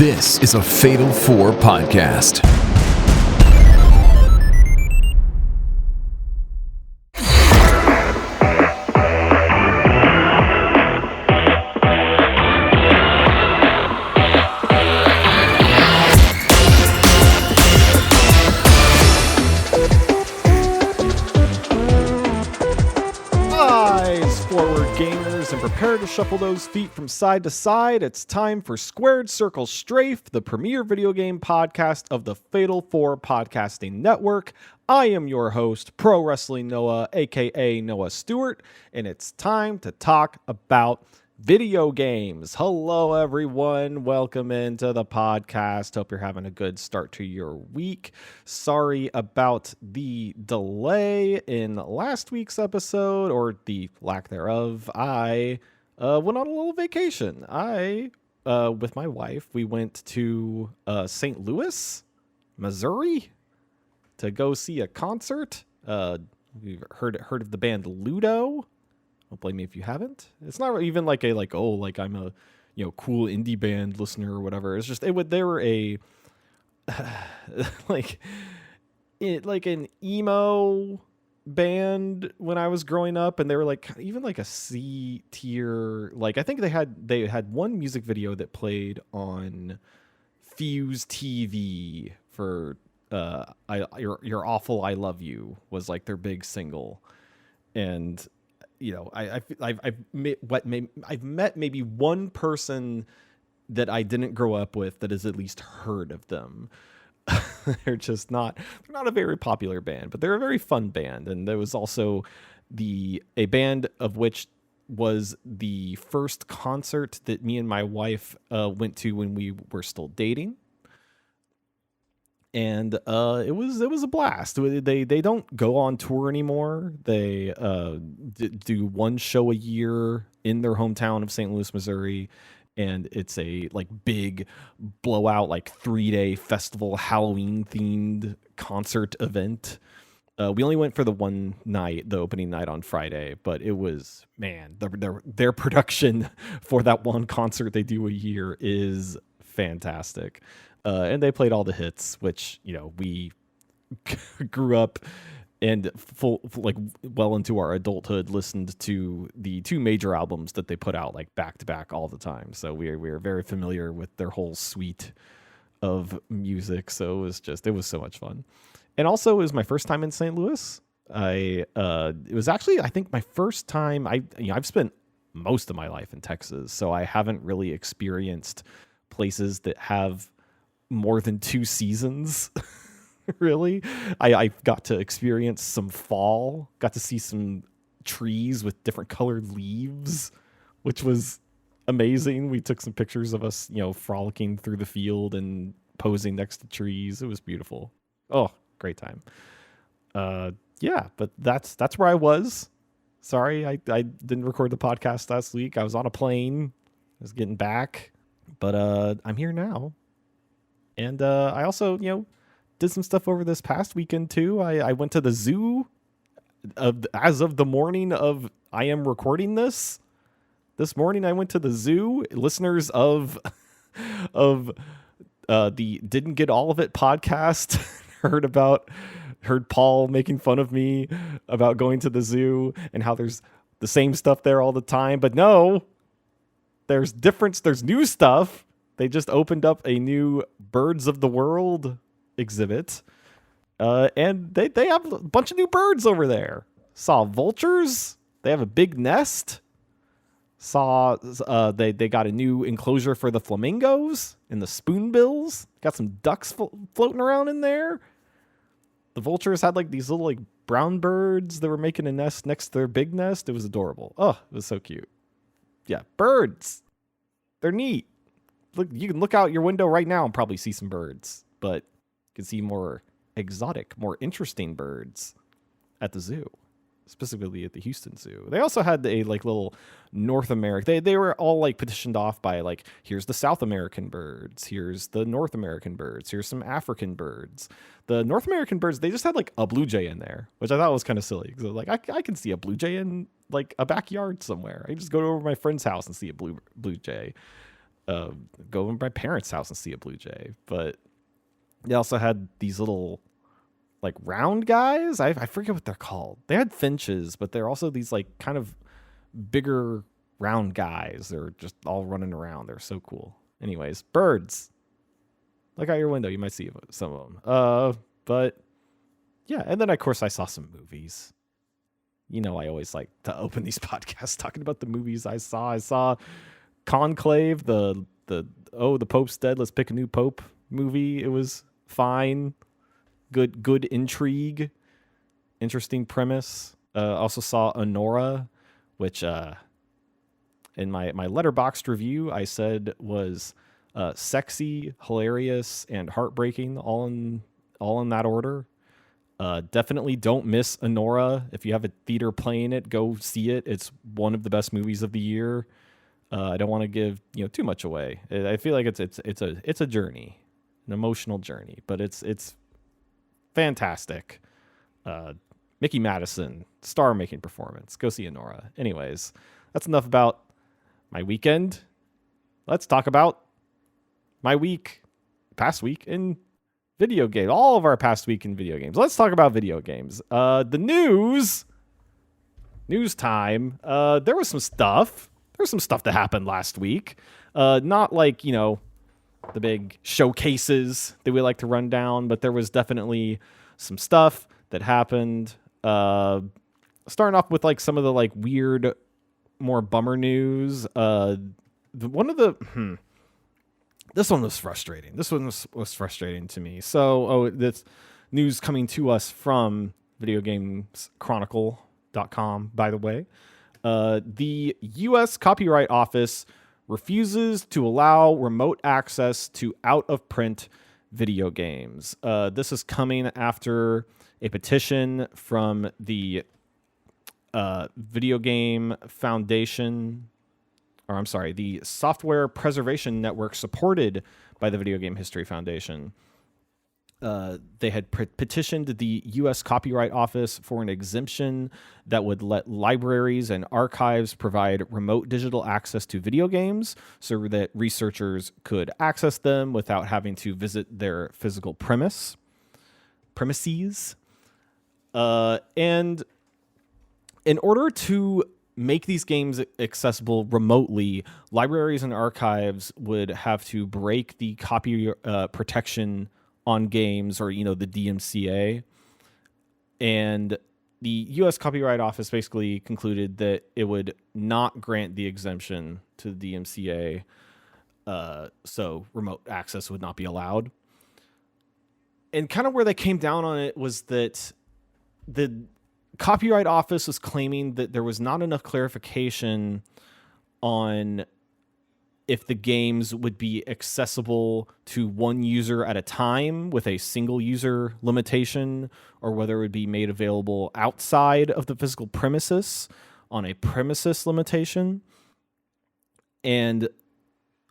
This is a Fatal 4 podcast. Prepare to shuffle those feet from side to side. It's time for Squared Circle Strafe, the premier video game podcast of the Fatal 4 podcasting network. I am your host, Pro Wrestling Noah, aka Noah Stewart, and it's time to talk about video games. Hello, everyone. Welcome into the podcast. Hope you're having a good start to your week. Sorry about the delay in last week's episode, or the lack thereof. I went on a little vacation. With my wife, we went to St. Louis, Missouri, to go see a concert. We've heard of the band Ludo. Don't blame me if you haven't. It's not even like I'm a cool indie band listener or whatever. It's just they were a like an emo band when I was growing up, and they were like even like a C tier. Like I think they had one music video that played on Fuse TV for You're Awful, I Love You was like their big single. And you know, I've met maybe one person that I didn't grow up with that has at least heard of them. They're not a very popular band, but they're a very fun band. And there was also a band of which was the first concert that me and my wife went to when we were still dating. And it was a blast. They don't go on tour anymore. They do one show a year in their hometown of St. Louis, Missouri, and it's a like big blowout, like 3-day festival, Halloween themed concert event. We only went for the one night, the opening night on Friday, but it was, man, their production for that one concert they do a year is fantastic. And they played all the hits, which, you know, we grew up and well into our adulthood listened to the two major albums that they put out like back to back all the time. So we are very familiar with their whole suite of music. So it was so much fun. And also it was my first time in St. Louis. It was actually, I think, my first time. I've spent most of my life in Texas, so I haven't really experienced places that have more than 2 seasons. Really, I got to experience some fall, got to see some trees with different colored leaves, which was amazing. We took some pictures of us, frolicking through the field and posing next to trees. It was beautiful. Oh, great time. Yeah, but that's where I was. Sorry, I didn't record the podcast last week. I was on a plane. I was getting back, but I'm here now. And I also, did some stuff over this past weekend too. I went to the zoo as of the morning of I am recording this. This morning I went to the zoo. Listeners of the Didn't Get All of It podcast heard Paul making fun of me about going to the zoo and how there's the same stuff there all the time. But no, there's new stuff. They just opened up a new Birds of the World exhibit, and they have a bunch of new birds over there. Saw vultures. They have a big nest. Saw they got a new enclosure for the flamingos and the spoonbills. Got some ducks floating around in there. The vultures had like these little like brown birds that were making a nest next to their big nest. It was adorable. Oh, it was so cute. Yeah, birds. They're neat. Look, you can look out your window right now and probably see some birds, but you can see more exotic, more interesting birds at the zoo, specifically at the Houston Zoo. They also had a like little North America. They were all like petitioned off by like, here's the South American birds, here's the North American birds, here's some African birds. The North American birds, they just had like a blue jay in there, which I thought was kind of silly because like I can see a blue jay in like a backyard somewhere. I just go over to my friend's house and see a blue jay. go to my parents' house and see a blue jay. But they also had these little like round guys. I forget what they're called. They had finches, but they're also these like kind of bigger round guys. They're just all running around. They're so cool. Anyways, birds. Look out your window. You might see some of them. But yeah, and then of course I saw some movies. You know, I always like to open these podcasts talking about the movies I saw. I saw Conclave, the Pope's dead, let's pick a new pope movie. It was fine. Good intrigue. Interesting premise. Also saw Honora, which in my Letterboxd review I said was sexy, hilarious, and heartbreaking, all in that order. Definitely don't miss Honora. If you have a theater playing it, go see it. It's one of the best movies of the year. I don't want to give too much away. I feel like it's a journey, an emotional journey, but it's fantastic. Mickey Madison, star-making performance. Go see Honora. Anyways, that's enough about my weekend. Let's talk about my past week in video game. All of our past week in video games. Let's talk about video games. The news time. There was some stuff. There was some stuff that happened last week. Not like, the big showcases that we like to run down, but there was definitely some stuff that happened. Starting off with like some of the like weird, more bummer news. This one was frustrating. This one was frustrating to me. So, this news coming to us from videogameschronicle.com, by the way. The U.S. Copyright Office refuses to allow remote access to out-of-print video games. This is coming after a petition from the Video Game Foundation, the Software Preservation Network supported by the Video Game History Foundation. They had petitioned the U.S. Copyright Office for an exemption that would let libraries and archives provide remote digital access to video games so that researchers could access them without having to visit their physical premises. And in order to make these games accessible remotely, libraries and archives would have to break the copy protection on games, or the DMCA. And the U.S. Copyright Office basically concluded that it would not grant the exemption to the DMCA, so remote access would not be allowed. And kind of where they came down on it was that the Copyright Office was claiming that there was not enough clarification on if the games would be accessible to one user at a time with a single user limitation, or whether it would be made available outside of the physical premises on a premises limitation. And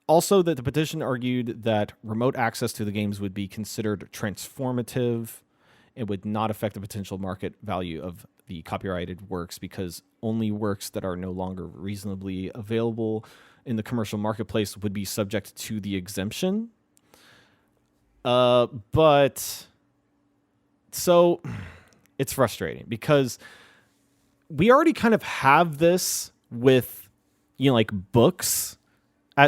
also that the petition argued that remote access to the games would be considered transformative. It would not affect the potential market value of the copyrighted works, because only works that are no longer reasonably available in the commercial marketplace would be subject to the exemption. But so it's frustrating because we already kind of have this with, like books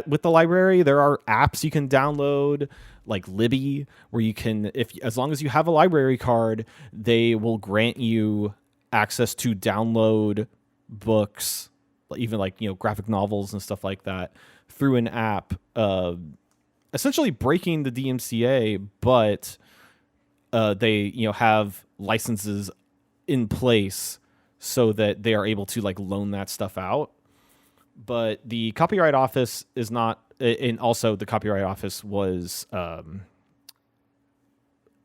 with the library. There are apps you can download, like Libby, where you can, as long as you have a library card, they will grant you access to download books, even like graphic novels and stuff like that, through an app, essentially breaking the DMCA, but they have licenses in place so that they are able to like loan that stuff out. But the Copyright Office is not, and also the Copyright Office was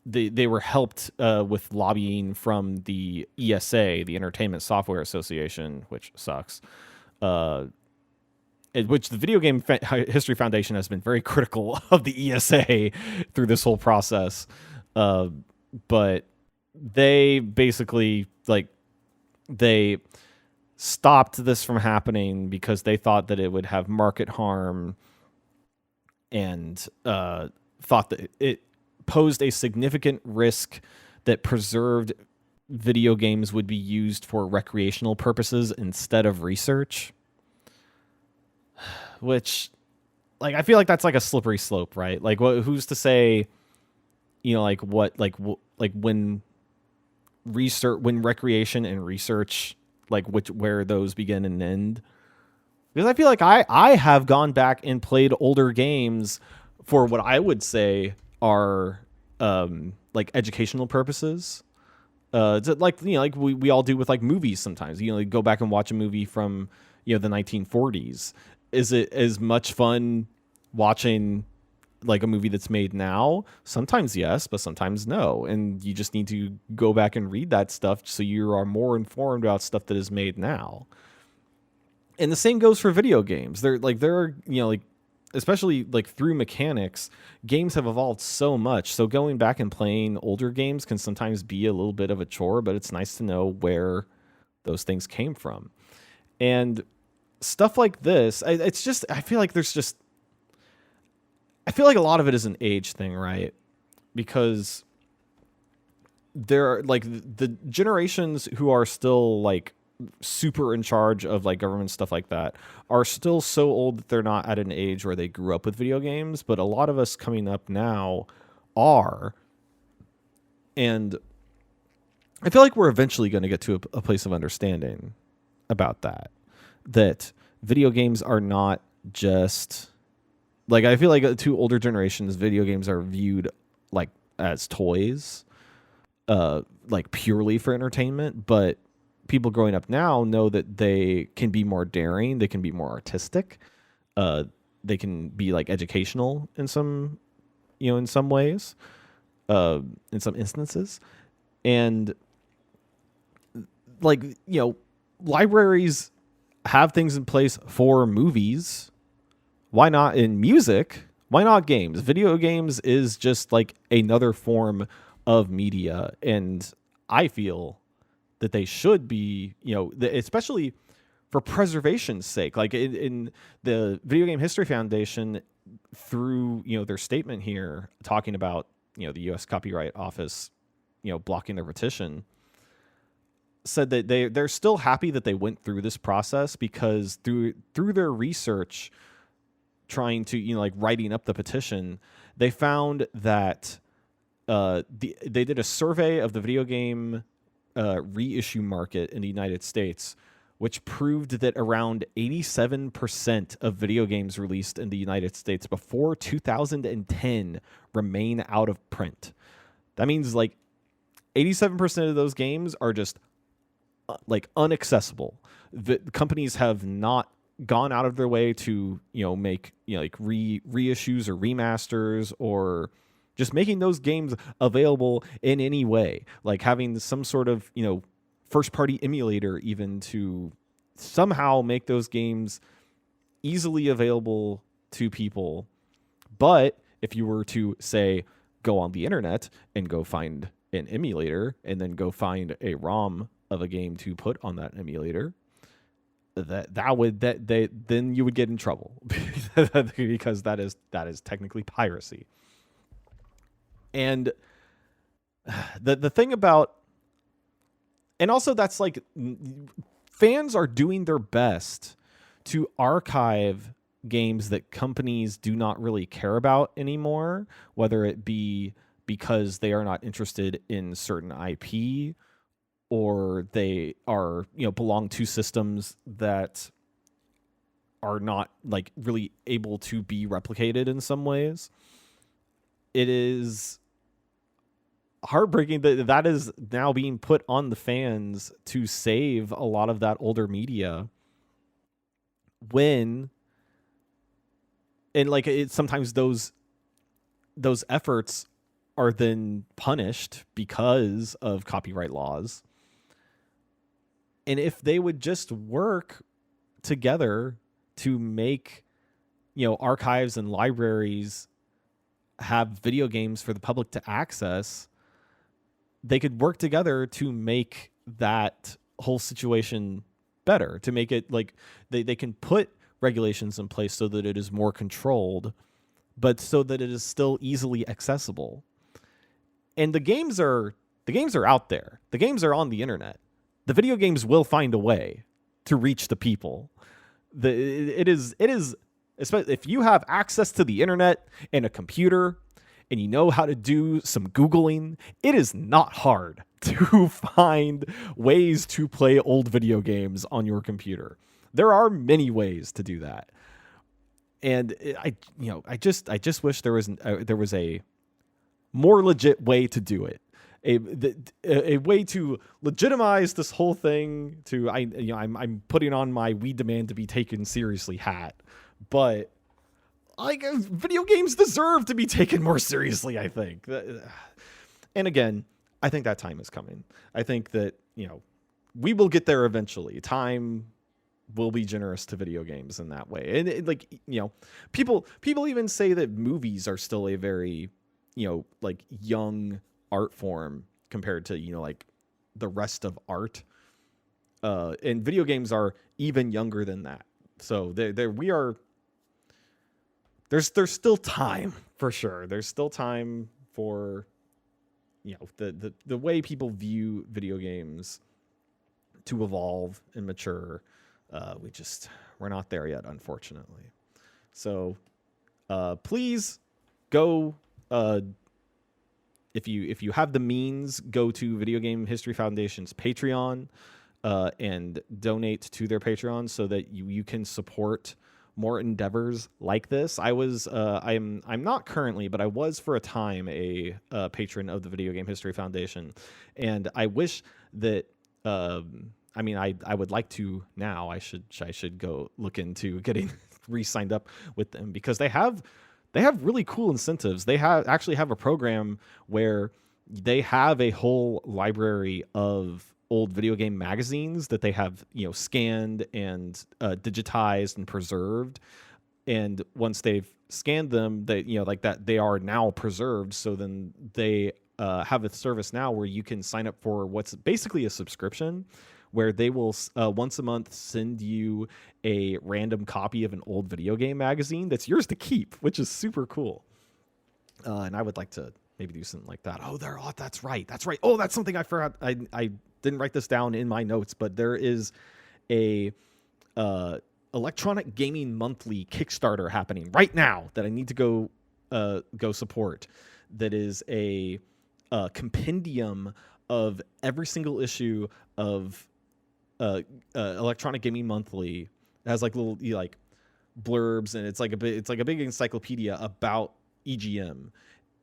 they were helped with lobbying from the ESA, the Entertainment Software Association, which sucks. Which the Video Game History Foundation has been very critical of the ESA through this whole process. But they basically they stopped this from happening because they thought that it would have market harm and thought that it posed a significant risk that preserved video games would be used for recreational purposes instead of research. Which, like, I feel like that's like a slippery slope, right? Like, who's to say, like when recreation and research, like where those begin and end? Because I feel like I have gone back and played older games for what I would say are like educational purposes. Like like we all do with like movies sometimes. Like go back and watch a movie from the 1940s. Is it as much fun watching like a movie that's made now? Sometimes yes, but sometimes no. And you just need to go back and read that stuff so you are more informed about stuff that is made now. And the same goes for video games. There are, like, especially like through mechanics, games have evolved so much. So going back and playing older games can sometimes be a little bit of a chore, but it's nice to know where those things came from. And stuff like this, I feel like a lot of it is an age thing, right? Because there are like the generations who are still like super in charge of like government stuff like that are still so old that they're not at an age where they grew up with video games, but a lot of us coming up now are. And I feel like we're eventually going to get to a place of understanding about that video games are not just like, I feel like to older generations, video games are viewed like as toys, like purely for entertainment, but people growing up now know that they can be more daring, they can be more artistic, they can be like educational in some ways, in some instances. And like, libraries have things in place for movies. Why not in music? Why not games? Video games is just like another form of media, and I feel that they should be, especially for preservation's sake. Like in the Video Game History Foundation, through their statement here talking about the U.S. Copyright Office, blocking their petition, said that they're still happy that they went through this process, because through their research, trying to like writing up the petition, they found that they did a survey of the video game reissue market in the United States, which proved that around 87% of video games released in the United States before 2010 remain out of print. That means like 87% of those games are just like unaccessible. The companies have not gone out of their way to make like reissues or remasters, or just making those games available in any way, like having some sort of first party emulator even to somehow make those games easily available to people. But if you were to say go on the internet and go find an emulator and then go find a ROM of a game to put on that emulator, then you would get in trouble because that is technically piracy. And the thing about, and also that's like, fans are doing their best to archive games that companies do not really care about anymore, whether it be because they are not interested in certain IP, or they are, belong to systems that are not like really able to be replicated in some ways. It is heartbreaking that is now being put on the fans to save a lot of that older media, when, and like sometimes those efforts are then punished because of copyright laws. And if they would just work together to make, archives and libraries have video games for the public to access, they could work together to make that whole situation better, to make it like they can put regulations in place so that it is more controlled. but so that it is still easily accessible. And the games are out there. The games are on the internet. The video games will find a way to reach the people. It is especially if you have access to the internet and a computer and you know how to do some Googling, it is not hard to find ways to play old video games on your computer. There are many ways to do that. And I just wish there was a more legit way to do it. A way to legitimize this whole thing. I'm putting on my "we demand to be taken seriously" hat, but like video games deserve to be taken more seriously, I think. And again, I think that time is coming. I think that we will get there eventually. Time will be generous to video games in that way. And people even say that movies are still a very like young art form compared to like the rest of art, and video games are even younger than that. So there's still time for sure. There's still time for the way people view video games to evolve and mature. We're not there yet, unfortunately. So please go, if you have the means, go to Video Game History Foundation's Patreon and donate to their Patreon so that you can support more endeavors like this. I'm not currently, but I was for a time a patron of the Video Game History Foundation, and I wish that I would like to now. I should go look into getting re-signed up with them, because they have really cool incentives. They actually have a program where they have a whole library of old video game magazines that they have scanned and digitized and preserved. And once they've scanned them, they are now preserved. So then they have a service now where you can sign up for what's basically a subscription, where they will once a month send you a random copy of an old video game magazine that's yours to keep, which is super cool. And I would like to maybe do something like that. That's right. Oh, that's something I forgot. I didn't write this down in my notes, but there is a Electronic Gaming Monthly Kickstarter happening right now that I need to go support. That is a compendium of every single issue of Electronic Gaming Monthly. It has like little blurbs, and it's like a big encyclopedia about EGM.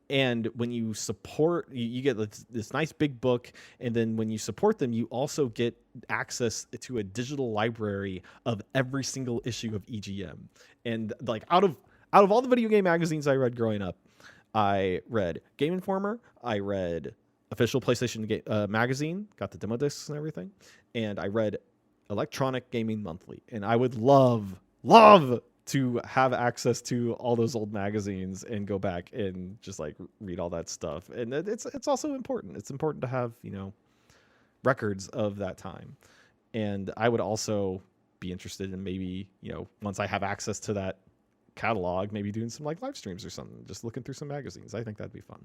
And when you support, you get this nice big book, and then when you support them, you also get access to a digital library of every single issue of EGM. And like out of all the video game magazines I read growing up, I read Game Informer, I read Official PlayStation Magazine, got the demo discs and everything, and I read Electronic Gaming Monthly. And I would love to have access to all those old magazines and go back and just like read all that stuff. And it's also important. It's important to have records of that time. And I would also be interested in maybe once I have access to that catalog, maybe doing some like live streams or something, just looking through some magazines. I think that'd be fun.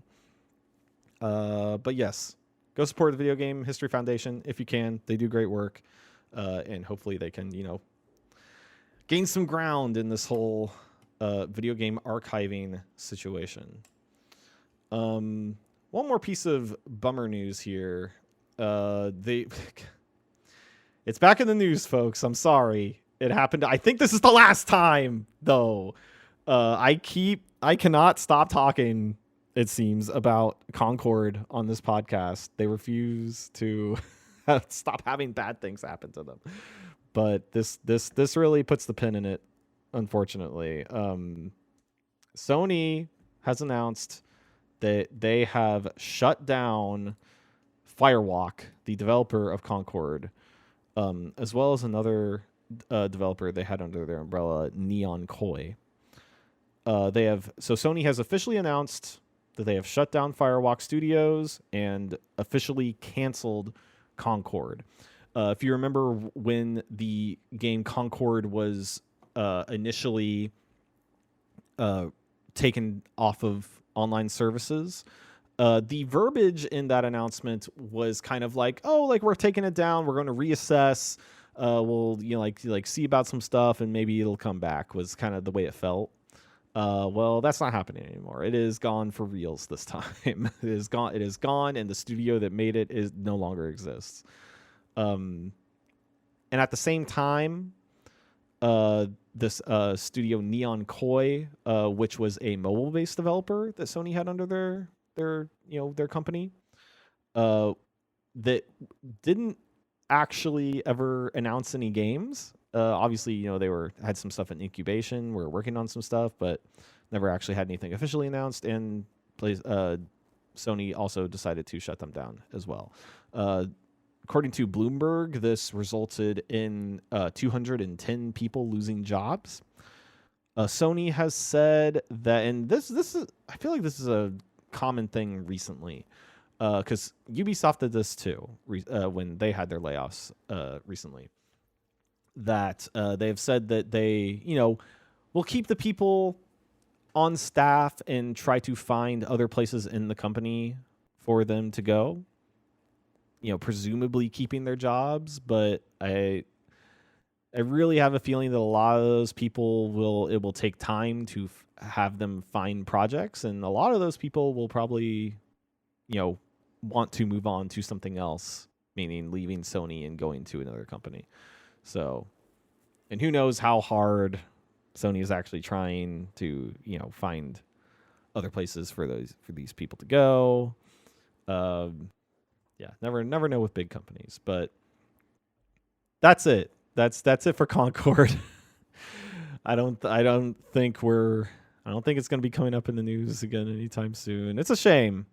But yes, go support the Video Game History Foundation if you can. They do great work, and hopefully they can gain some ground in this whole video game archiving situation. One more piece of bummer news here. It's back in the news, folks. I'm sorry. It happened. I think this is the last time, though. I cannot stop talking, it seems, about Concord on this podcast. They refuse to stop having bad things happen to them. But this really puts the pin in it, unfortunately. Sony has announced that they have shut down Firewalk, the developer of Concord, as well as another developer they had under their umbrella, Neon Koi. Sony has officially announced that they have shut down Firewalk Studios and officially canceled Concord. If you remember when the game Concord was initially taken off of online services. The verbiage in that announcement was kind of like, oh, like we're taking it down, we're going to reassess, we'll like see about some stuff, and maybe it'll come back. Was kind of the way it felt. Well, that's not happening anymore. It is gone for reals this time. It is gone. It is gone, and the studio that made it is no longer exists. And at the same time, this studio Neon Koi, which was a mobile-based developer that Sony had under their company, that didn't actually ever announce any games. Obviously, they had some stuff in incubation. We're working on some stuff, but never actually had anything officially announced. And Sony also decided to shut them down as well. According to Bloomberg, this resulted in 210 people losing jobs. Sony has said that, and this is, I feel like this is a common thing recently, because Ubisoft did this too when they had their layoffs recently. That they've said that they, will keep the people on staff and try to find other places in the company for them to go. Presumably keeping their jobs, but I really have a feeling that a lot of those people it will take time to have them find projects, and a lot of those people will probably, want to move on to something else, meaning leaving Sony and going to another company. So, and who knows how hard Sony is actually trying to, find other places for these people to go. Yeah, never know with big companies, but that's it. That's it for Concord. I don't think it's going to be coming up in the news again anytime soon. It's a shame,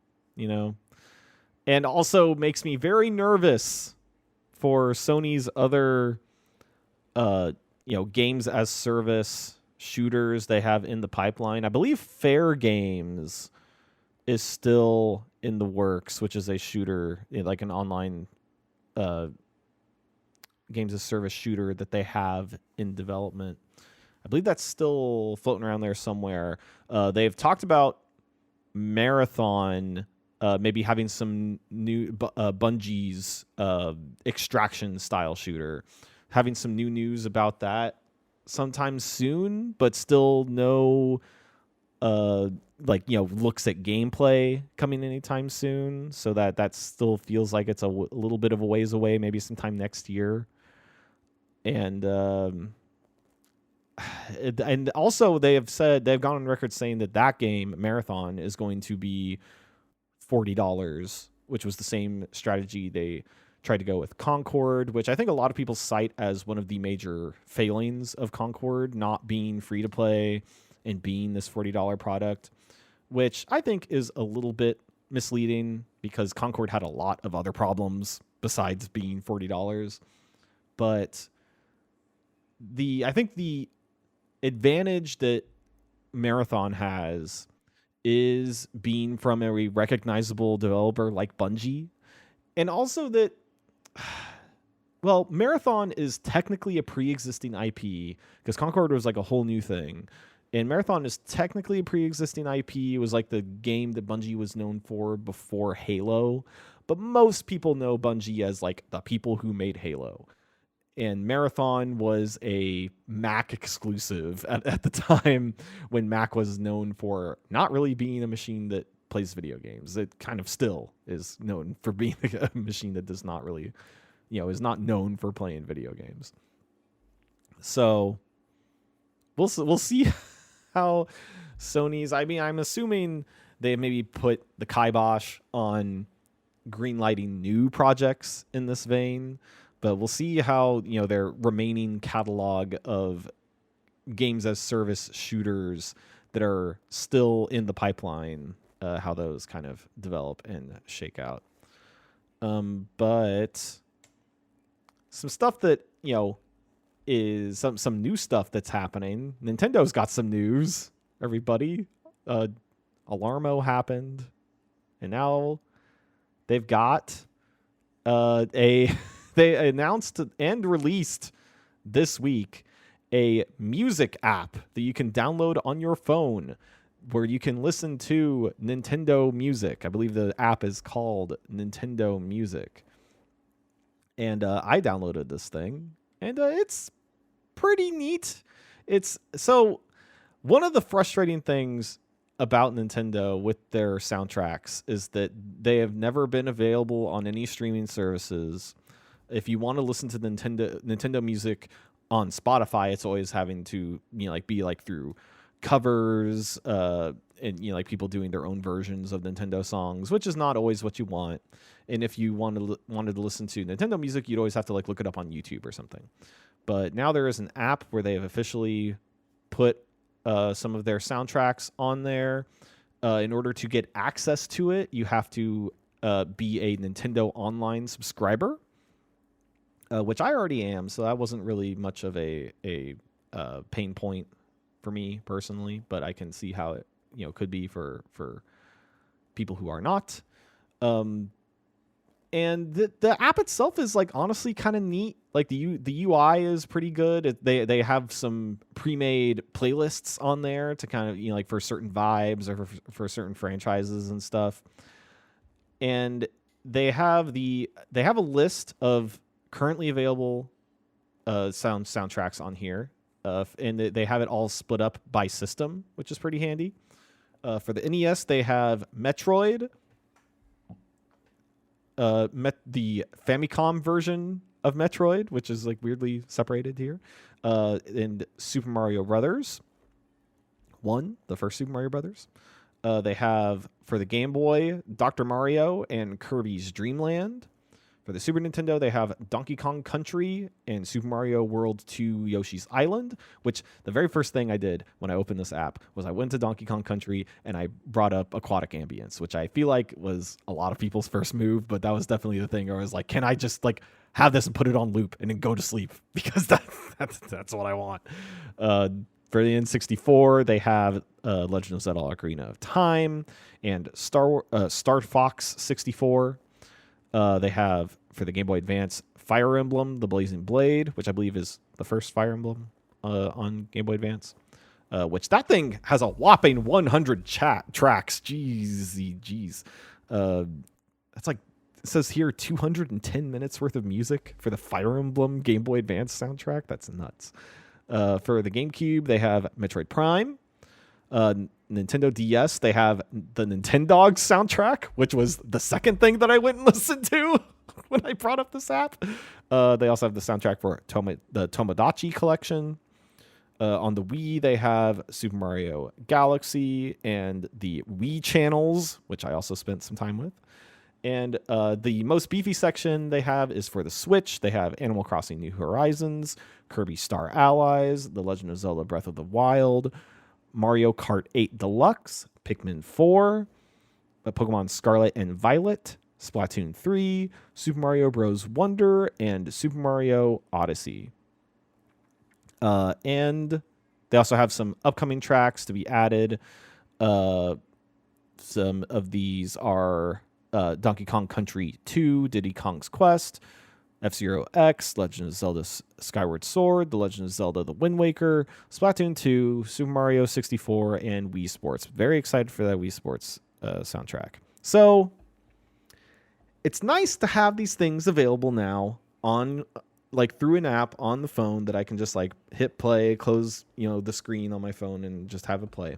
and also makes me very nervous for Sony's other games as service shooters they have in the pipeline. I believe Fair Games is still in the works, which is a shooter, like an online games as service shooter that they have in development. I believe that's still floating around there somewhere. They've talked about Marathon maybe having some new Bungie's extraction style shooter, having some new news about that sometime soon, but still no looks at gameplay coming anytime soon. So that still feels like it's a little bit of a ways away, maybe sometime next year. And and also they've gone on record saying that game Marathon is going to be $40, which was the same strategy they tried to go with Concord, which I think a lot of people cite as one of the major failings of Concord, not being free to play and being this $40 product, which I think is a little bit misleading because Concord had a lot of other problems besides being $40. But I think the advantage that Marathon has is being from a recognizable developer like Bungie, and also that, well, Marathon is technically a pre-existing IP because Concord was like a whole new thing. And Marathon is technically a pre-existing IP. It was like the game that Bungie was known for before Halo. But most people know Bungie as like the people who made Halo. And Marathon was a Mac exclusive at the time when Mac was known for not really being a machine that plays video games. It kind of still is known for being a machine that does not really, is not known for playing video games. So we'll see how Sony's, I'm assuming they maybe put the kibosh on greenlighting new projects in this vein, but we'll see how, their remaining catalog of games as service shooters that are still in the pipeline, how those kind of develop and shake out. But some stuff that, is some new stuff that's happening. Nintendo's got some news, everybody. Alarmo happened, and now they've got they announced and released this week a music app that you can download on your phone where you can listen to Nintendo music. I believe the app is called Nintendo Music. And I downloaded this thing, and it's pretty neat. It's so one of the frustrating things about Nintendo with their soundtracks is that they have never been available on any streaming services. If you want to listen to Nintendo music on Spotify, it's always having to be like through covers and like people doing their own versions of Nintendo songs, which is not always what you want. And if you wanted to listen to Nintendo music, you'd always have to like look it up on YouTube or something. But now there is an app where they have officially put some of their soundtracks on there. In order to get access to it, you have to be a Nintendo Online subscriber, which I already am, so that wasn't really much of a pain point for me personally, but I can see how it could be for people who are not. And the app itself is like honestly kind of neat. Like the UI is pretty good. They have some pre-made playlists on there to kind of like for certain vibes or for certain franchises and stuff. And they have a list of currently available soundtracks on here, and they have it all split up by system, which is pretty handy. For the NES, they have Metroid. The Famicom version of Metroid, which is like weirdly separated here, and Super Mario Brothers 1, the first Super Mario Brothers. They have for the Game Boy Dr. Mario and Kirby's Dream Land. For the Super Nintendo, they have Donkey Kong Country and Super Mario World 2 Yoshi's Island, which the very first thing I did when I opened this app was I went to Donkey Kong Country and I brought up Aquatic Ambience, which I feel like was a lot of people's first move, but that was definitely the thing where I was like, can I just like have this and put it on loop and then go to sleep? Because that's what I want. For the N64, they have Legend of Zelda Ocarina of Time and Star Fox 64. They have, for the Game Boy Advance, Fire Emblem, The Blazing Blade, which I believe is the first Fire Emblem on Game Boy Advance, which that thing has a whopping 100 tracks. Jeez. That's like, it says here 210 minutes worth of music for the Fire Emblem Game Boy Advance soundtrack. That's nuts. For the GameCube, they have Metroid Prime. Nintendo DS, they have the Nintendogs soundtrack, which was the second thing that I went and listened to when I brought up this app. They also have the soundtrack for the Tomodachi collection. On the Wii, they have Super Mario Galaxy and the Wii channels, which I also spent some time with. And the most beefy section they have is for the Switch. They have Animal Crossing New Horizons, Kirby Star Allies, The Legend of Zelda Breath of the Wild, Mario Kart 8 Deluxe, Pikmin 4, Pokemon Scarlet and Violet, Splatoon 3, Super Mario Bros. Wonder, and Super Mario Odyssey. And they also have some upcoming tracks to be added. Some of these are Donkey Kong Country 2, Diddy Kong's Quest, F-Zero X, Legend of Zelda Skyward Sword, The Legend of Zelda The Wind Waker, Splatoon 2, Super Mario 64, and Wii Sports. Very excited for that Wii Sports soundtrack. So it's nice to have these things available now on like through an app on the phone that I can just like hit play, close, the screen on my phone and just have it play.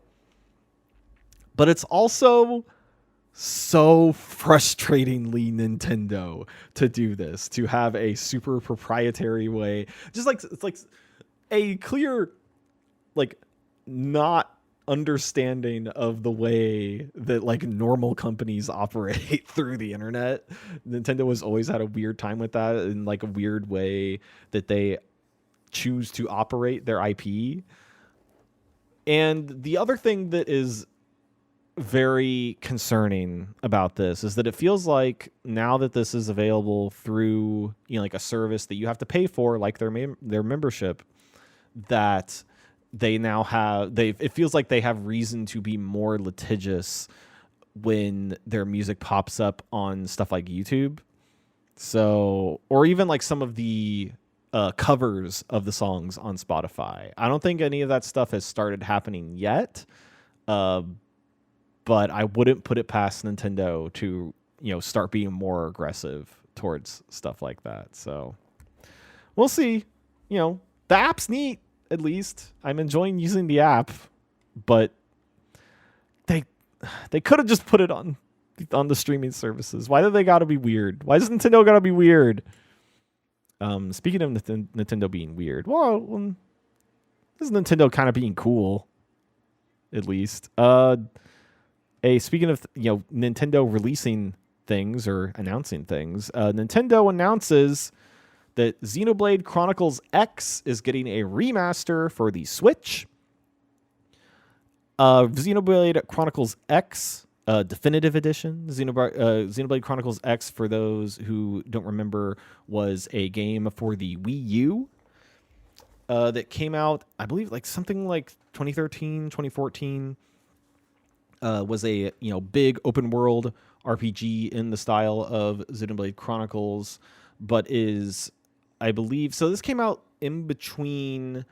But it's also so frustratingly Nintendo to do this, to have a super proprietary way, just like it's like a clear like not understanding of the way that like normal companies operate through the internet. Nintendo has always had a weird time with that, in like a weird way that they choose to operate their IP. And the other thing that is very concerning about this is that it feels like now that this is available through like a service that you have to pay for, like their membership, that they now have it feels like they have reason to be more litigious when their music pops up on stuff like YouTube. So, or even like some of the covers of the songs on Spotify. I don't think any of that stuff has started happening yet. But I wouldn't put it past Nintendo to, start being more aggressive towards stuff like that. So we'll see. The app's neat, at least. I'm enjoying using the app, but they could have just put it on the streaming services. Why do they gotta be weird? Why does Nintendo gotta be weird? Speaking of Nintendo being weird, well, this is Nintendo kind of being cool, at least. Speaking of Nintendo releasing things or announcing things, Nintendo announces that Xenoblade Chronicles X is getting a remaster for the Switch. Xenoblade Chronicles X Definitive Edition. Xenoblade Chronicles X, for those who don't remember, was a game for the Wii U that came out, I believe, something like 2013, 2014. Was a big open world RPG in the style of Xenoblade Chronicles, but is, I believe, so this came out in between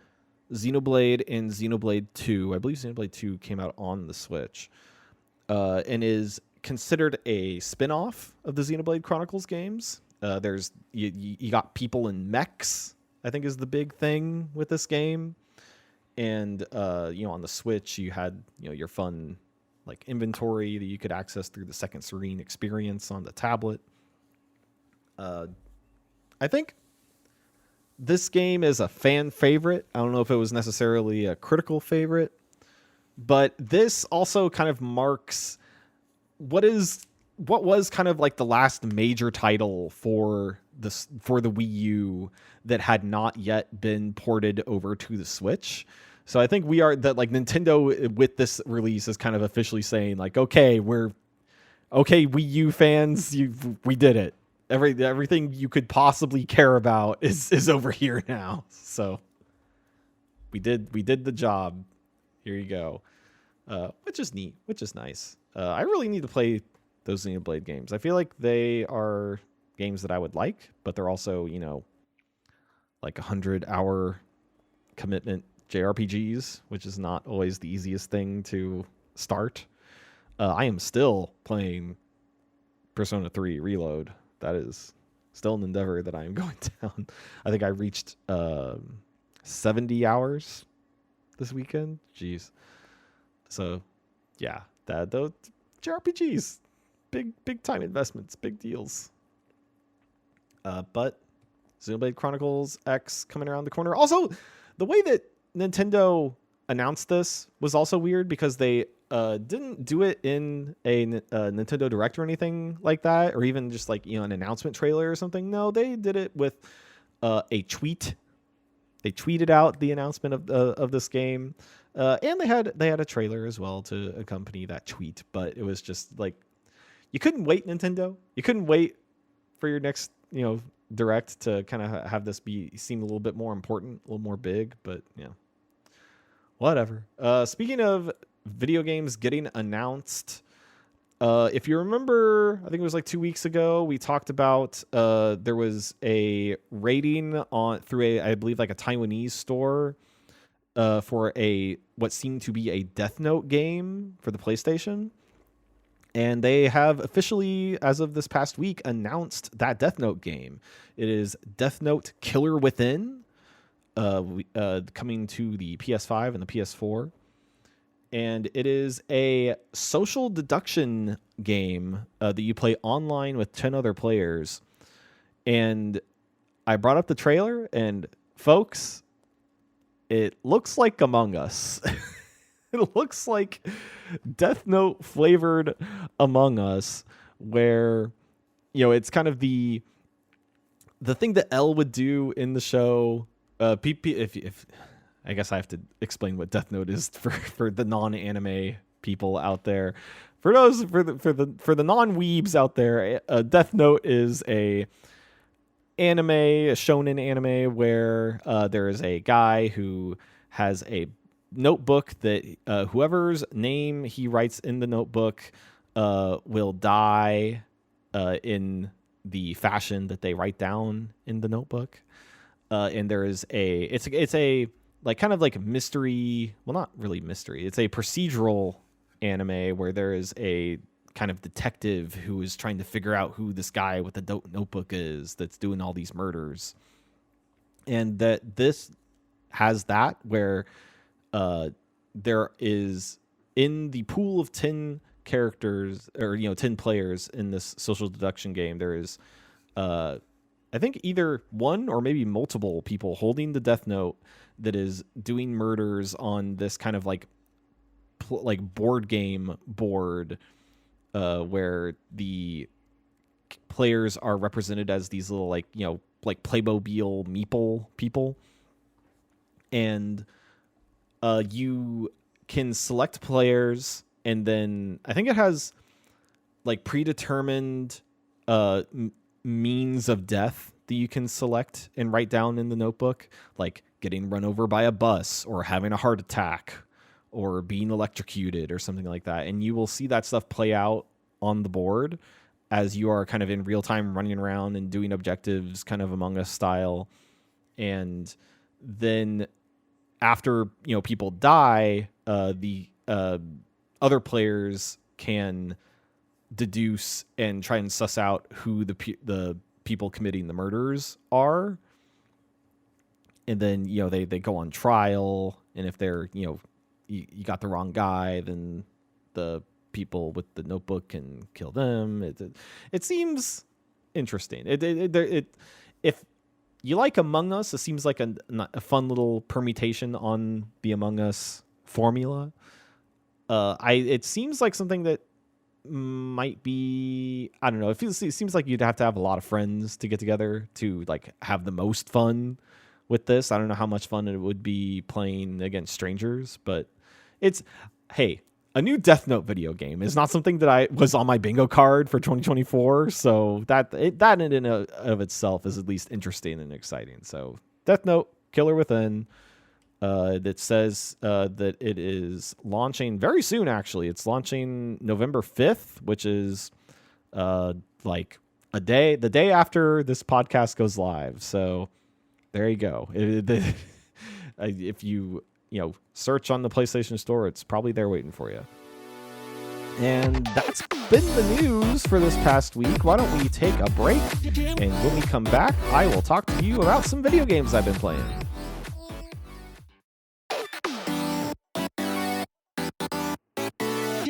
Xenoblade and Xenoblade 2. I believe Xenoblade 2 came out on the Switch, and is considered a spin-off of the Xenoblade Chronicles games. There's you got people in mechs, I think, is the big thing with this game, and on the Switch you had your fun inventory that you could access through the Second Serene experience on the tablet. I think this game is a fan favorite. I don't know if it was necessarily a critical favorite, but this also kind of marks what was kind of the last major title for the Wii U that had not yet been ported over to the Switch. So I think Nintendo with this release is kind of officially saying okay, Wii U fans, we did it. Everything you could possibly care about is over here now. So we did the job. Here you go. Which is neat, which is nice. I really need to play those Xenoblade games. I feel like they are games that I would like, but they're also 100-hour commitment JRPGs, which is not always the easiest thing to start. I am still playing Persona 3 Reload. That is still an endeavor that I am going down. I think I reached 70 hours this weekend. Jeez. So, yeah, those JRPGs, big time investments, big deals. But Xenoblade Chronicles X coming around the corner. Also, the way that Nintendo announced this was also weird because they didn't do it in a Nintendo Direct or anything like that, or even just an announcement trailer or something. No, they did it with a tweet. They tweeted out the announcement of this game, and they had a trailer as well to accompany that tweet. But it was just you couldn't wait, Nintendo. You couldn't wait for your next Direct to kind of have this seem a little bit more important, a little more big. But whatever. Speaking of video games getting announced, if you remember, I think it was 2 weeks ago, we talked about there was a rating through I believe a Taiwanese store for what seemed to be a Death Note game for the PlayStation. And they have officially, as of this past week, announced that Death Note game. It is Death Note Killer Within, coming to the PS5 and the PS4. And it is a social deduction game that you play online with 10 other players. And I brought up the trailer, and folks, it looks like Among Us. It looks like Death Note flavored Among Us, where it's kind of the thing that L would do in the show. If I guess I have to explain what Death Note is for the non-anime people out there. For the non-weebs out there, Death Note is a shonen anime where there is a guy who has a notebook that whoever's name he writes in the notebook will die in the fashion that they write down in the notebook. And there is it's a kind of mystery. Well, not really mystery. It's a procedural anime where there is a kind of detective who is trying to figure out who this guy with the notebook is that's doing all these murders. And that this has that where there is in the pool of 10 characters or 10 players in this social deduction game, there is I think either one or maybe multiple people holding the death note that is doing murders on this kind of like board game board where the players are represented as these little like Playmobil meeple people. And you can select players, and then I think it has like predetermined means of death that you can select and write down in the notebook, like getting run over by a bus or having a heart attack or being electrocuted or something like that. And you will see that stuff play out on the board as you are kind of in real time running around and doing objectives kind of Among Us style. And then after, people die, the other players can deduce and try and suss out who the people committing the murders are. And then, they go on trial. And if they're, you got the wrong guy, then the people with the notebook can kill them. It seems interesting. If you like Among Us, it seems like a fun little permutation on the Among Us formula. It seems like something that might be, I don't know. It seems like you'd have to have a lot of friends to get together to like have the most fun with this. I don't know how much fun it would be playing against strangers, but hey, a new Death Note video game is not something that I was on my bingo card for 2024. So that in and of itself is at least interesting and exciting. So Death Note, Killer Within, that says that it is launching very soon. Actually, it's launching November 5th, which is like the day after this podcast goes live. So there you go. If you search on the PlayStation Store, it's probably there waiting for you. And that's been the news for this past week. Why don't we take a break? And when we come back, I will talk to you about some video games I've been playing.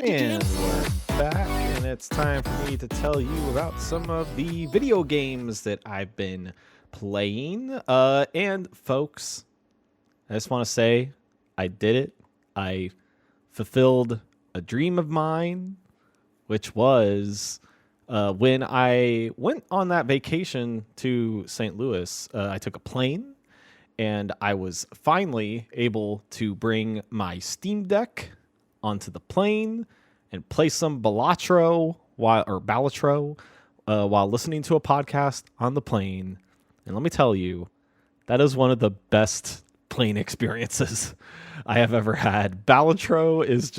And we're back, and it's time for me to tell you about some of the video games that I've been playing. And folks, I just want to say I did it. I fulfilled a dream of mine, which was when I went on that vacation to St. Louis. I took a plane, and I was finally able to bring my Steam Deck onto the plane and play some Balatro while listening to a podcast on the plane. And let me tell you, that is one of the best plane experiences I have ever had. Balatro is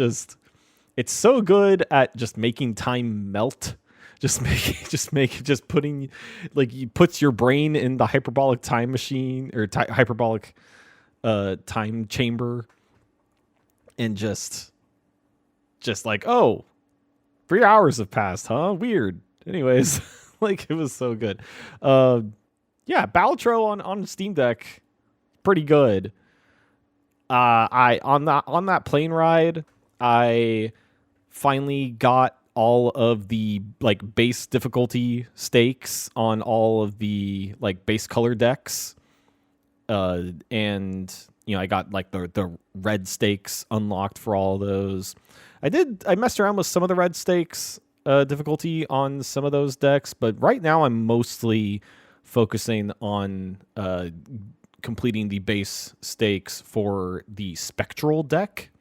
it's so good at just making time melt. Just putting, like, you puts your brain in the hyperbolic time machine or hyperbolic time chamber, and just like, oh, 3 hours have passed, huh? Weird. Anyways, like, it was so good. Yeah, Balatro on Steam Deck, pretty good. On that plane ride, I finally got all of the like base difficulty stakes on all of the like base color decks, and I got like the red stakes unlocked for all of those. I messed around with some of the red stakes difficulty on some of those decks, but right now I'm mostly focusing on completing the base stakes for the spectral deck,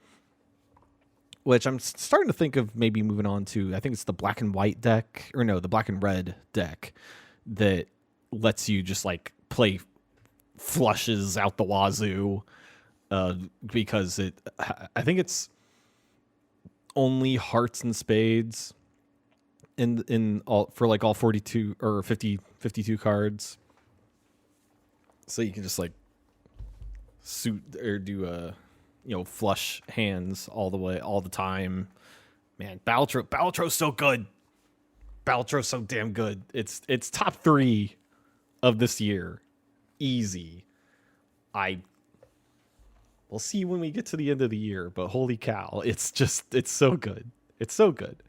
which I'm starting to think of maybe moving on to. I think it's the black and white deck, or no, the black and red deck that lets you just like play flushes out the wazoo, because I think it's only hearts and spades in all for like all 42 or 52 cards. So you can just like suit or do flush hands all the time, man, Balatro's so good. Balatro's so damn good. It's top 3 of this year, easy. We'll see when we get to the end of the year, but holy cow, it's so good. It's so good.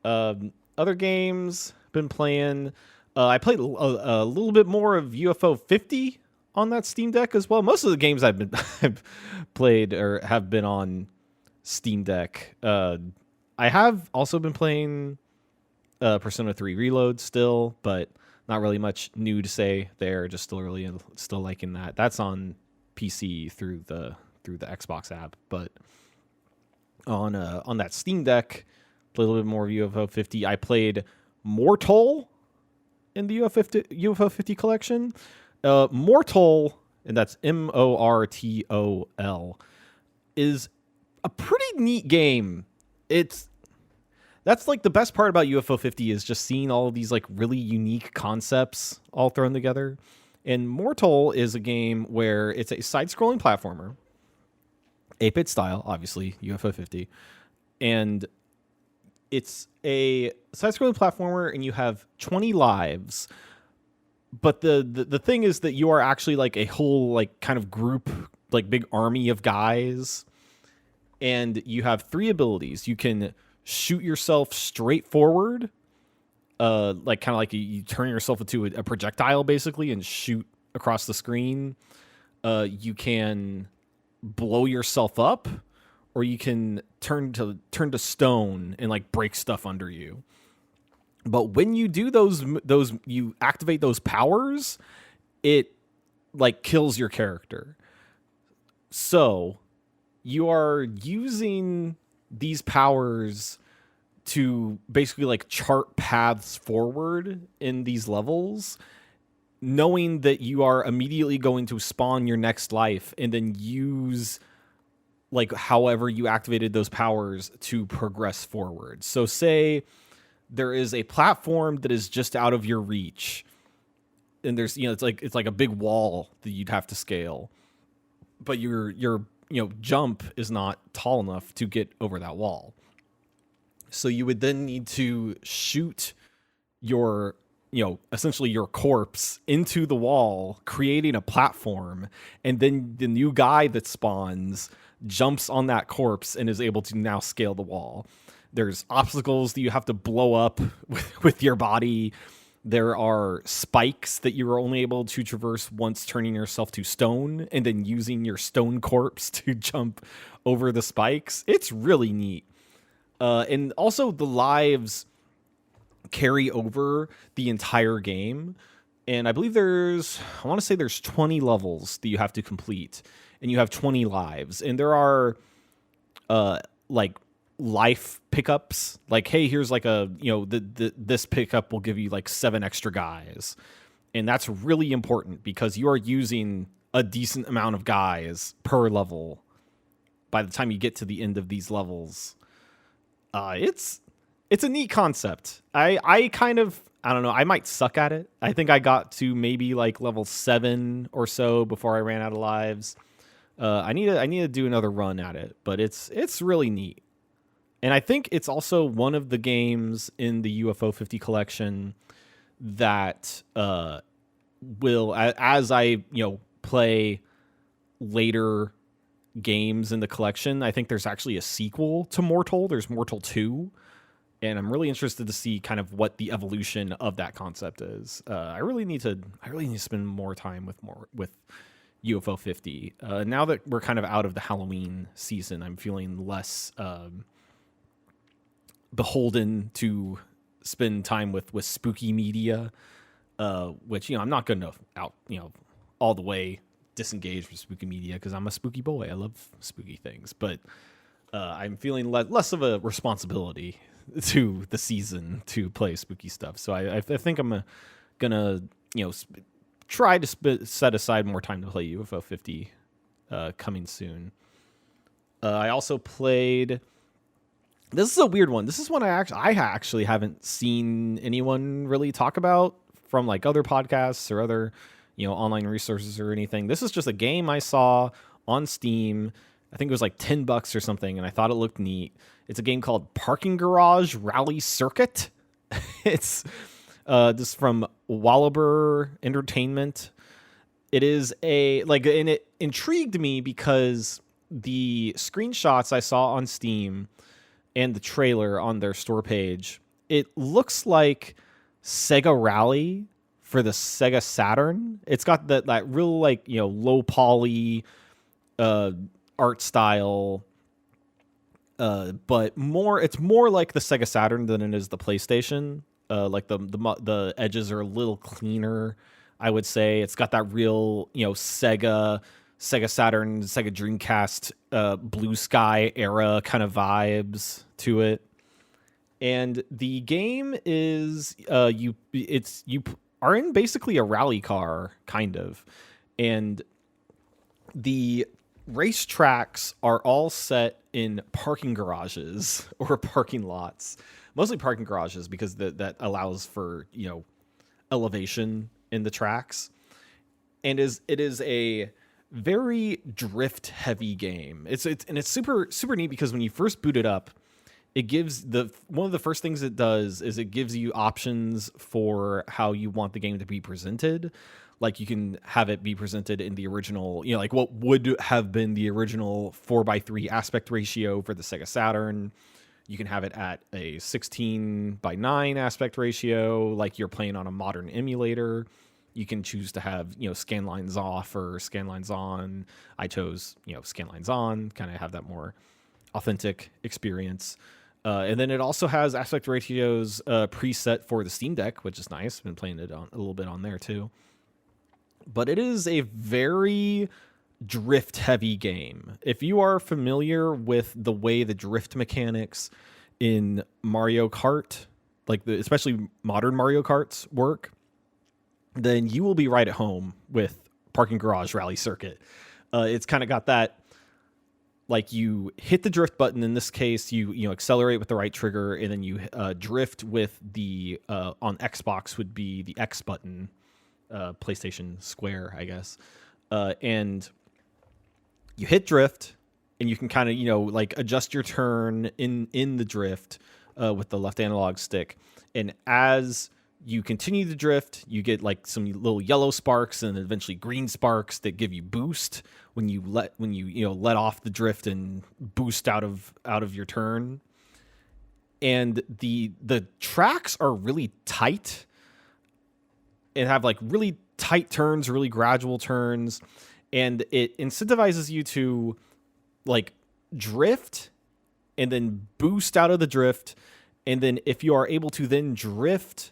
Other games been playing. I played a little bit more of UFO 50 on that Steam Deck as well. Most of the games I've played or have been on Steam Deck. I have also been playing Persona 3 Reload still, but not really much new to say there. Just still liking that. That's on PC through the Xbox app, but on that Steam Deck, played a little bit more of UFO 50. I played Mortal in the UFO 50 collection. Mortal, and that's MORTOL, is a pretty neat game. That's like the best part about UFO 50 is just seeing all of these like really unique concepts all thrown together. And Mortal is a game where it's a side-scrolling platformer, 8-bit style, obviously, UFO 50. And it's a side-scrolling platformer, and you have 20 lives. But the thing is that you are actually like a whole like kind of group, like big army of guys. And you have 3 abilities. You can shoot yourself straight forward, like kind of like you turn yourself into a projectile basically and shoot across the screen. You can blow yourself up, or you can turn to stone and like break stuff under you. But when you do those you activate those powers, it like kills your character. So you are using these powers to basically like chart paths forward in these levels, knowing that you are immediately going to spawn your next life and then use like however you activated those powers to progress forward. So say there is a platform that is just out of your reach, and there's, it's like a big wall that you'd have to scale, but your jump is not tall enough to get over that wall. So you would then need to shoot your, essentially your corpse into the wall, creating a platform, and then the new guy that spawns jumps on that corpse and is able to now scale the wall. There's obstacles that you have to blow up with your body. There are spikes that you are only able to traverse once turning yourself to stone and then using your stone corpse to jump over the spikes. It's really neat. And also the lives carry over the entire game. And I believe there's 20 levels that you have to complete, and you have 20 lives. And there are like life pickups, like, hey, here's like this pickup will give you like 7 extra guys. And that's really important because you are using a decent amount of guys per level by the time you get to the end of these levels. It's a neat concept. I don't know, I might suck at it. I think I got to maybe like level 7 or so before I ran out of lives. I need to do another run at it, but it's really neat. And I think it's also one of the games in the UFO 50 collection that will, as I play later games in the collection, I think there's actually a sequel to Mortal. There's Mortal 2, and I'm really interested to see kind of what the evolution of that concept is. I really need to spend more time with UFO 50. Now that we're kind of out of the Halloween season, I'm feeling less beholden to spend time with spooky media, which I'm not going to all the way disengage from spooky media because I'm a spooky boy. I love spooky things, but I'm feeling less of a responsibility to the season to play spooky stuff. So I think I'm gonna try to set aside more time to play UFO 50 coming soon. I also played. This is a weird one. This is one I actually haven't seen anyone really talk about from like other podcasts or other online resources or anything. This is just a game I saw on Steam. I think it was like $10 or something, and I thought it looked neat. It's a game called Parking Garage Rally Circuit. It's just from Wallaber Entertainment. It is and it intrigued me because the screenshots I saw on Steam and the trailer on their store page, it looks like Sega Rally for the Sega Saturn. It's got that real low poly art style, but it's more like the Sega Saturn than it is the PlayStation. Like the edges are a little cleaner, I would say. It's got that real Sega Saturn, Sega Dreamcast, Blue Sky era kind of vibes to it. And the game is you are in basically a rally car, kind of, and the racetracks are all set in parking garages or parking lots, mostly parking garages, because that allows for elevation in the tracks, and it is a very drift heavy game. It's super neat because when you first boot it up, it gives one of the first things it does is it gives you options for how you want the game to be presented. Like you can have it be presented in the original, like what would have been the original 4:3 aspect ratio for the Sega Saturn. You can have it at a 16:9 aspect ratio, like you're playing on a modern emulator. You can choose to have, scan lines off or scan lines on. I chose, scan lines on, kind of have that more authentic experience. And then it also has aspect ratios preset for the Steam Deck, which is nice. Been playing it a little bit on there too. But it is a very drift-heavy game. If you are familiar with the way the drift mechanics in Mario Kart, especially modern Mario Karts work, then you will be right at home with Parking Garage Rally Circuit. It's kind of got that, like you hit the drift button. In this case, you accelerate with the right trigger, and then you drift with the on Xbox would be the X button, PlayStation Square, I guess, and you hit drift, and you can kind of adjust your turn in the drift with the left analog stick, and as you continue to drift, you get like some little yellow sparks and eventually green sparks that give you boost when you let off the drift and boost out of your turn. And the tracks are really tight and have like really tight turns, really gradual turns, and it incentivizes you to like drift and then boost out of the drift, and then if you are able to then drift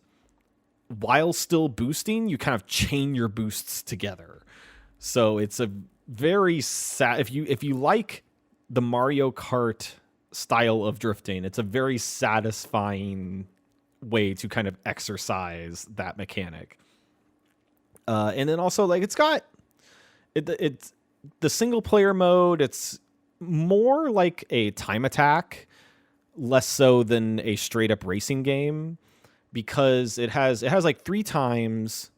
while still boosting, you kind of chain your boosts together. So it's a very if you like the Mario Kart style of drifting, it's a very satisfying way to kind of exercise that mechanic. And then also it's got it's the single player mode. It's more like a time attack, less so than a straight up racing game, because it has like 3 times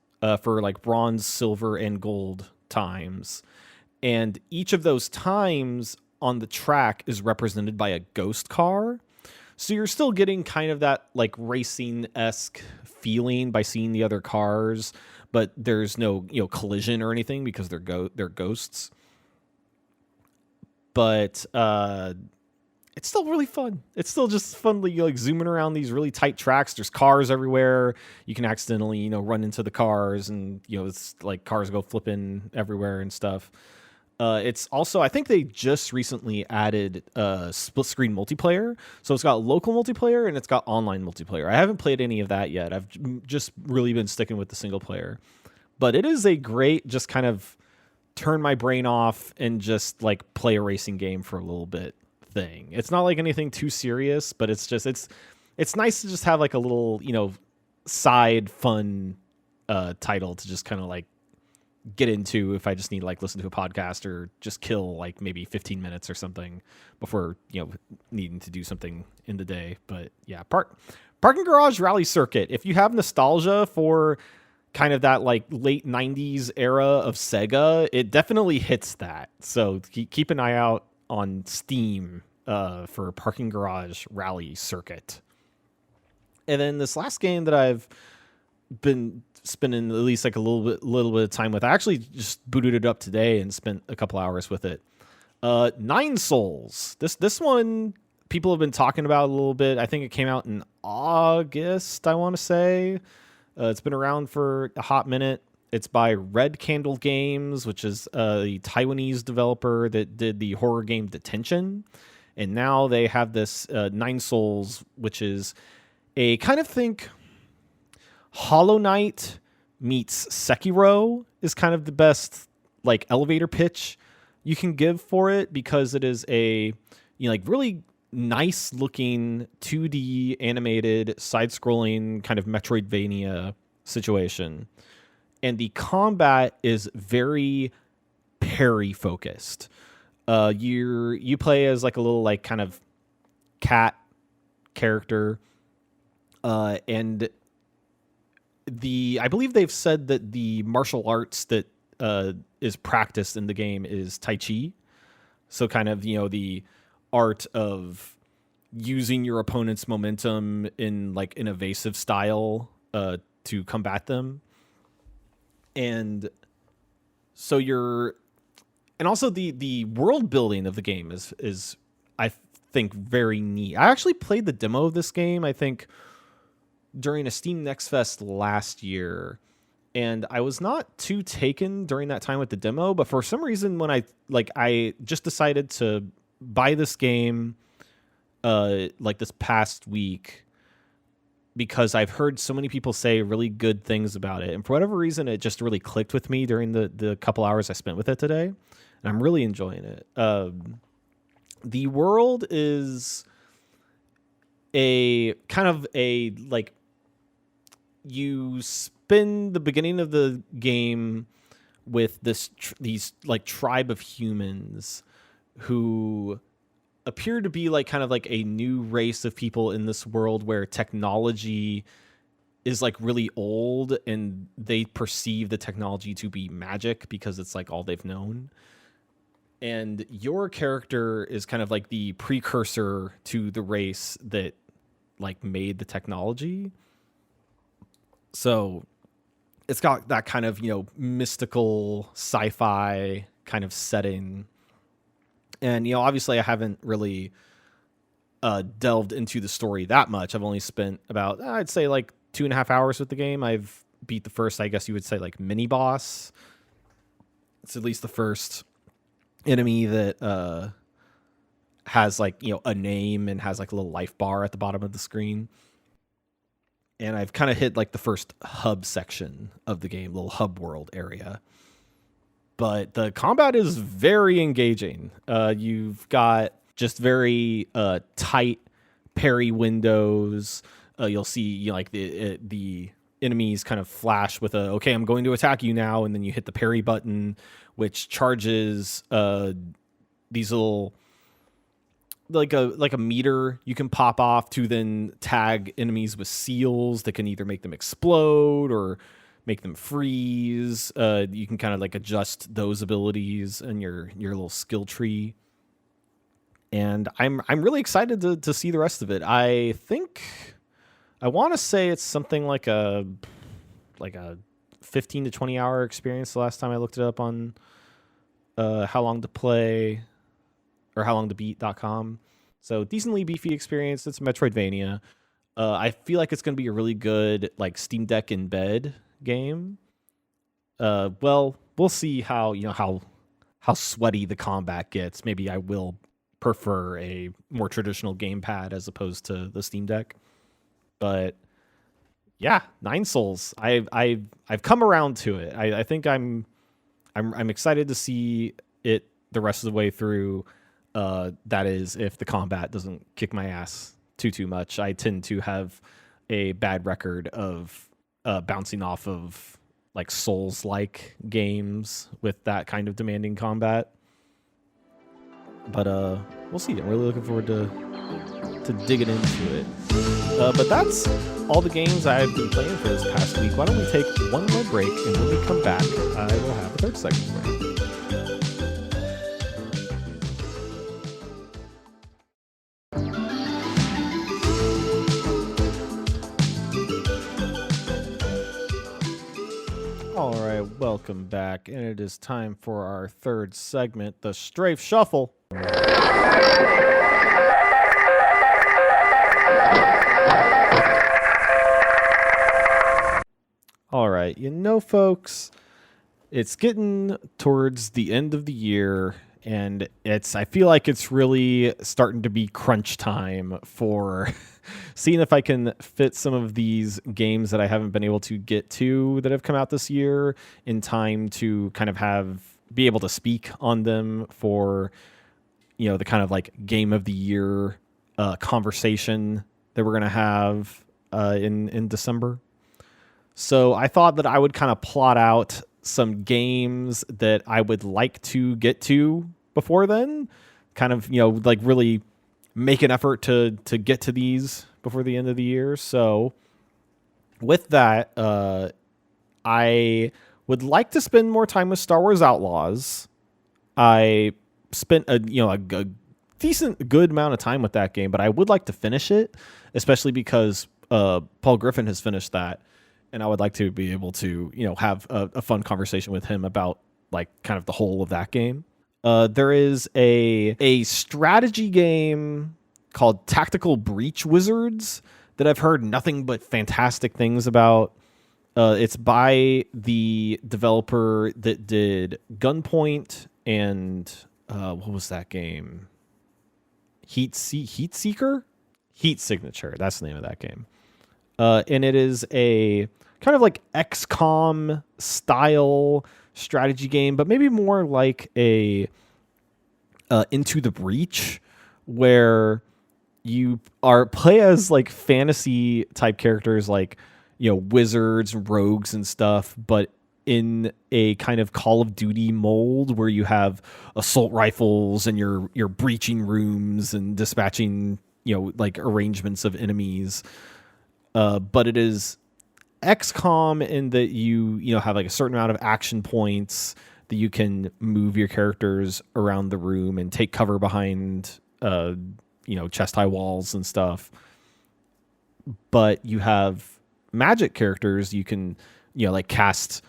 for like bronze, silver, and gold times. And each of those times on the track is represented by a ghost car. So you're still getting kind of that like racing-esque feeling by seeing the other cars, but there's no collision or anything because they're ghosts. But it's still really fun. It's still just fun, like zooming around these really tight tracks. There's cars everywhere. You can accidentally, run into the cars, and it's like cars go flipping everywhere and stuff. It's also, I think they just recently added split screen multiplayer. So it's got local multiplayer and it's got online multiplayer. I haven't played any of that yet. I've just really been sticking with the single player. But it is a great, just kind of turn my brain off and just like play a racing game for a little bit thing. It's not like anything too serious, but it's just it's nice to just have like a little side fun title to just kind of like get into if I just need to like listen to a podcast or just kill like maybe 15 minutes or something before needing to do something in the day. But yeah, Parking Garage Rally Circuit, if you have nostalgia for kind of that like late 90s era of Sega, it definitely hits that. So keep an eye out on Steam for Parking Garage Rally Circuit. And then this last game that I've been spending at least like a little bit of time with, I actually just booted it up today and spent a couple hours with it. Nine Souls. This one people have been talking about a little bit. I think it came out in August, I want to say. It's been around for a hot minute. It's by Red Candle Games, which is the Taiwanese developer that did the horror game Detention. And now they have this Nine Souls, which is a kind of think Hollow Knight meets Sekiro is kind of the best like elevator pitch you can give for it, because it is a like really nice looking 2D animated side-scrolling kind of Metroidvania situation. And the combat is very parry focused. You play as like a little like kind of cat character, and I believe they've said that the martial arts that is practiced in the game is Tai Chi. So kind of, the art of using your opponent's momentum in like an evasive style to combat them. And so and also the world building of the game is I think very neat. I actually played the demo of this game, I think, during a Steam Next Fest last year, and I was not too taken during that time with the demo, but for some reason when I just decided to buy this game like this past week, because I've heard so many people say really good things about it, and for whatever reason it just really clicked with me during the couple hours I spent with it today, and I'm really enjoying it. The world is a kind of a like, you spend the beginning of the game with these like tribe of humans who appear to be like kind of like a new race of people in this world where technology is like really old, and they perceive the technology to be magic because it's like all they've known. And your character is kind of like the precursor to the race that like made the technology. So it's got that kind of, mystical sci-fi kind of setting. And, obviously I haven't really delved into the story that much. I've only spent about, I'd say like 2.5 hours with the game. I've beat the first, I guess you would say, like mini boss. It's at least the first enemy that has like, a name and has like a little life bar at the bottom of the screen. And I've kind of hit like the first hub section of the game, little hub world area. But the combat is very engaging. You've got just very tight parry windows. You'll see like the enemies kind of flash with okay, I'm going to attack you now, and then you hit the parry button, which charges these little like a meter you can pop off to then tag enemies with seals that can either make them explode or make them freeze. You can kind of like adjust those abilities in your little skill tree. And I'm really excited to see the rest of it. I think I want to say it's something like a 15 to 20 hour experience the last time I looked it up on how long to play or howlongtobeat.com. So decently beefy experience. It's a Metroidvania. I feel like it's going to be a really good like Steam Deck in bed game. Well, we'll see how sweaty the combat gets. Maybe I will prefer a more traditional gamepad as opposed to the Steam Deck. But yeah, Nine Souls. I've come around to it. I think I'm excited to see it the rest of the way through. That is, if the combat doesn't kick my ass too much. I tend to have a bad record of bouncing off of like Souls-like games with that kind of demanding combat. But we'll see. I'm really looking forward to digging into it. But that's all the games I've been playing for this past week. Why don't we take one more break, and when we come back, I will have a third segment for you. Welcome back, and it is time for our third segment, the Strafe Shuffle. All right, folks, it's getting towards the end of the year, and I feel like it's really starting to be crunch time for seeing if I can fit some of these games that I haven't been able to get to that have come out this year in time to kind of be able to speak on them for, the kind of like game of the year conversation that we're going to have in December. So I thought that I would kind of plot out some games that I would like to get to before then, kind of, like really make an effort to get to these before the end of the year. So with that, I would like to spend more time with Star Wars Outlaws. I spent a good amount of time with that game, but I would like to finish it, especially because Paul Griffin has finished that. And I would like to be able to, have a fun conversation with him about like kind of the whole of that game. There is a strategy game called Tactical Breach Wizards that I've heard nothing but fantastic things about. It's by the developer that did Gunpoint and what was that game? Heat Signature. That's the name of that game. And it is a kind of like XCOM style strategy game, but maybe more like a Into the Breach, where you play as like fantasy type characters, like wizards and rogues and stuff, but in a kind of Call of Duty mold where you have assault rifles and you're breaching rooms and dispatching like arrangements of enemies. But it is XCOM in that you have like a certain amount of action points that you can move your characters around the room and take cover behind chest high walls and stuff. But you have magic characters you can like cast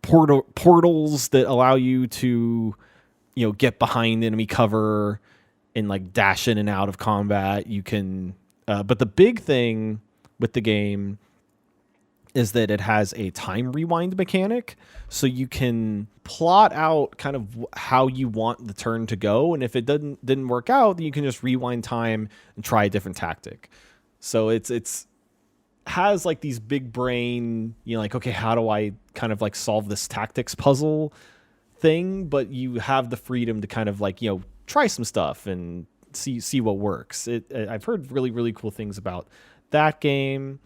portals that allow you to get behind enemy cover and like dash in and out of combat. You can but the big thing with the game is that it has a time rewind mechanic, so you can plot out kind of how you want the turn to go, and if it didn't work out, then you can just rewind time and try a different tactic. So it's has like these big brain, like, okay, how do I kind of like solve this tactics puzzle thing, but you have the freedom to kind of like try some stuff and see what works. I've heard really, really cool things about that game.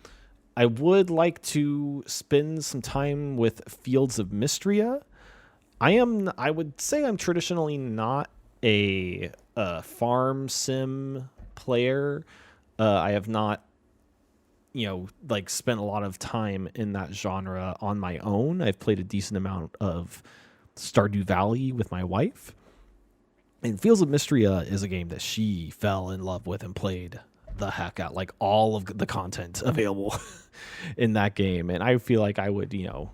I would like to spend some time with Fields of Mystria. I would say I'm traditionally not a farm sim player. I have not like spent a lot of time in that genre on my own. I've played a decent amount of Stardew Valley with my wife. And Fields of Mystria is a game that she fell in love with and played the heck out, like all of the content available in that game. And I feel like I would, and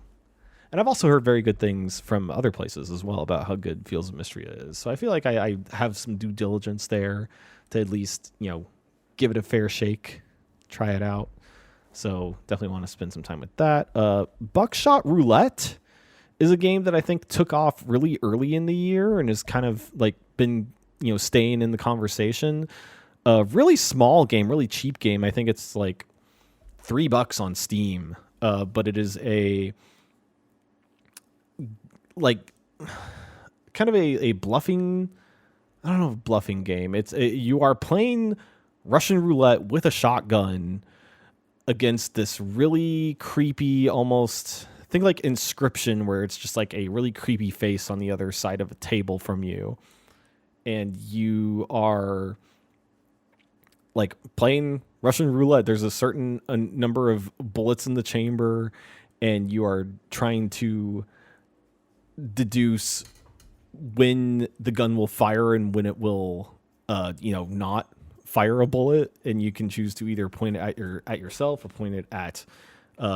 I've also heard very good things from other places as well about how good Fields of Mystria is. So I feel like I have some due diligence there to at least, give it a fair shake, try it out. So definitely want to spend some time with that. Buckshot Roulette is a game that I think took off really early in the year and has kind of like been, staying in the conversation. A really small game, really cheap game. I think it's like $3 on Steam. But it is a like kind of a bluffing, I don't know, bluffing game. You are playing Russian roulette with a shotgun against this really creepy, almost think like Inscription, where it's just like a really creepy face on the other side of a table from you. And you are like playing Russian roulette. There's a certain number of bullets in the chamber, and you are trying to deduce when the gun will fire and when it will, not fire a bullet. And you can choose to either point it at yourself or point it at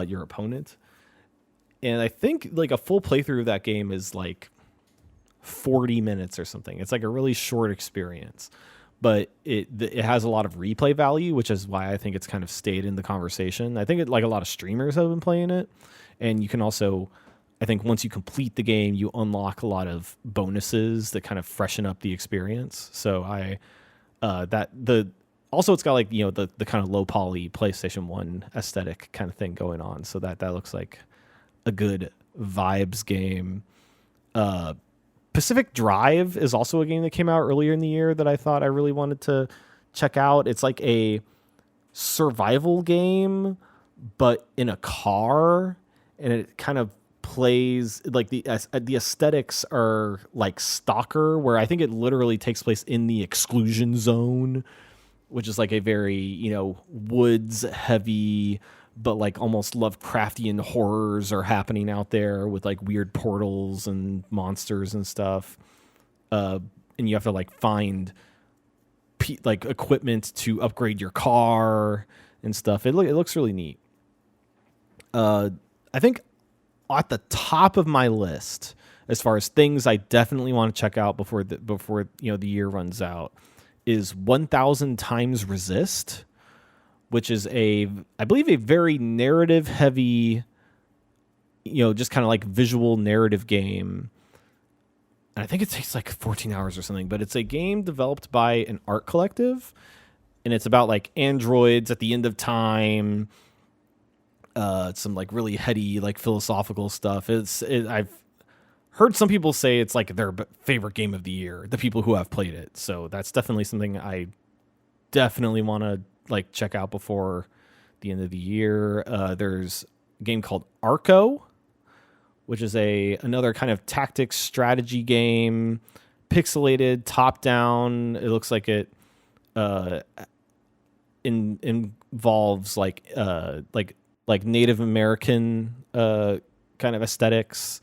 your opponent. And I think like a full playthrough of that game is like 40 minutes or something. It's like a really short experience, but it has a lot of replay value, which is why I think it's kind of stayed in the conversation. I think like a lot of streamers have been playing it, and you can also, I think once you complete the game, you unlock a lot of bonuses that kind of freshen up the experience. So also it's got like, you know, the kind of low poly PlayStation 1 aesthetic kind of thing going on. So that looks like a good vibes game. Pacific Drive is also a game that came out earlier in the year that I thought I really wanted to check out. It's like a survival game, but in a car, and it kind of plays like the aesthetics are like Stalker, where I think it literally takes place in the exclusion zone, which is like a very, you know, woods heavy, but like almost Lovecraftian horrors are happening out there with like weird portals and monsters and stuff. And you have to like find like equipment to upgrade your car and stuff. It looks really neat. I think at the top of my list, as far as things I definitely want to check out before you know the year runs out, is 1000 Times Resist, which is I believe a very narrative heavy, you know, just kind of like visual narrative game. And I think it takes like 14 hours or something, but it's a game developed by an art collective, and it's about like androids at the end of time. Some like really heady, like philosophical stuff. I've heard some people say it's like their favorite game of the year, the people who have played it. So that's definitely something I definitely want to like check out before the end of the year. There's a game called Arco, which is another kind of tactics strategy game, pixelated, top down. It looks like it involves like Native American kind of aesthetics.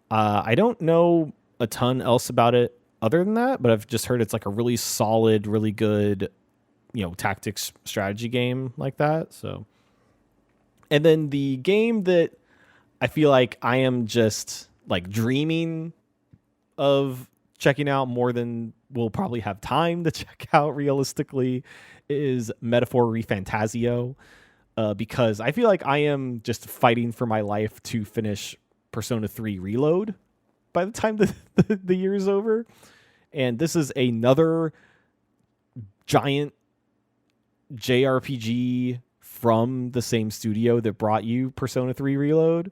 I don't know a ton else about it other than that, but I've just heard it's like a really solid, really good, you know, tactics strategy game like that. So, and then the game that I feel like I am just like dreaming of checking out more than we'll probably have time to check out realistically is Metaphor ReFantazio, because I feel like I am just fighting for my life to finish Persona 3 Reload by the time the year is over. And this is another giant JRPG from the same studio that brought you Persona 3 Reload.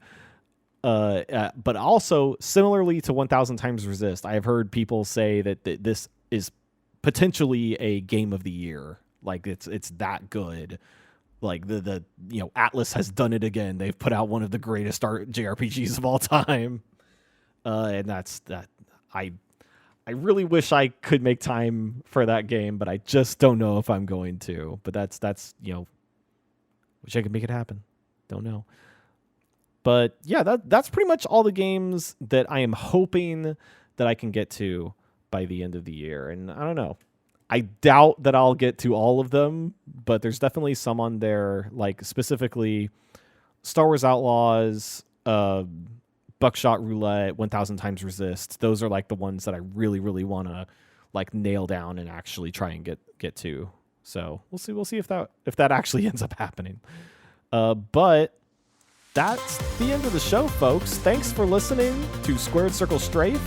But also, similarly to 1000 Times Resist, I have heard people say that this is potentially a game of the year. Like it's that good. Like the you know, Atlas has done it again. They've put out one of the greatest JRPGs of all time. And that's that. I really wish I could make time for that game, but I just don't know if I'm going to. But that's you know, wish I could make it happen. Don't know. But yeah, that's pretty much all the games that I am hoping that I can get to by the end of the year. And I don't know. I doubt that I'll get to all of them, but there's definitely some on there, like specifically Star Wars Outlaws, Buckshot Roulette, 1000 Times Resist. Those are like the ones that I really, really want to like nail down and actually try and get to. So we'll see if that actually ends up happening. But that's the end of the show, folks. Thanks for listening to Squared Circle Strafe.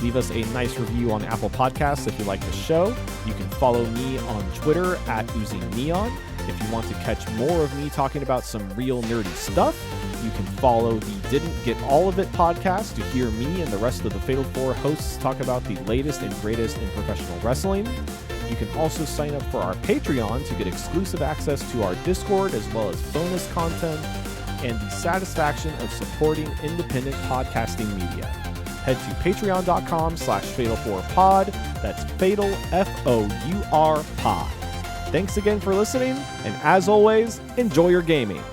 Leave us a nice review on Apple Podcasts if you like the show. You can follow me on Twitter at OozyNeon. If you want to catch more of me talking about some real nerdy stuff, you can follow the Didn't Get All of It podcast to hear me and the rest of the Fatal 4 hosts talk about the latest and greatest in professional wrestling. You can also sign up for our Patreon to get exclusive access to our Discord, as well as bonus content and the satisfaction of supporting independent podcasting media. Head to patreon.com/Fatal4Pod. That's Fatal, F-O-U-R Pod. Thanks again for listening, and as always, enjoy your gaming.